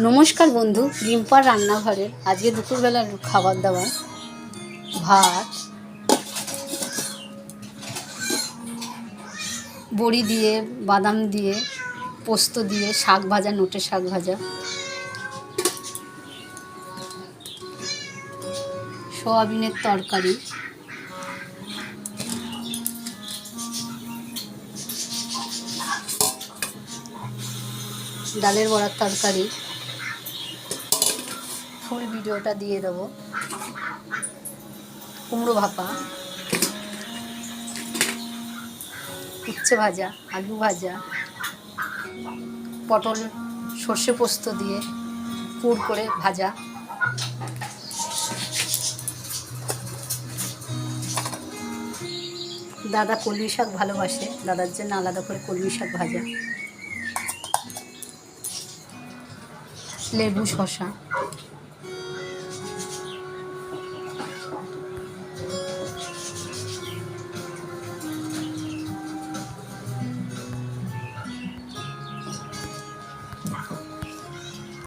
নমস্কার বন্ধু, রিম্পার রান্নাঘরের আজকে দুপুরবেলার খাবার দাবার ভাত, বড়ি দিয়ে, বাদাম দিয়ে, পোস্ত দিয়ে, শাক ভাজা, নোটে শাক ভাজা, সয়াবিনের তরকারি, ডালের বড়ার তরকারি। ফুল ভিডিওটা দিয়ে দেবো। কুমড়ো ভাপা, উচ্ছে ভাজা, আলু ভাজা, পটল সর্ষে পোস্ত দিয়ে পুর করে ভাজা, দাদা কলমি শাক ভালোবাসে, দাদার জন্য আলাদা করে কলমি শাক ভাজা, লেবু শসা।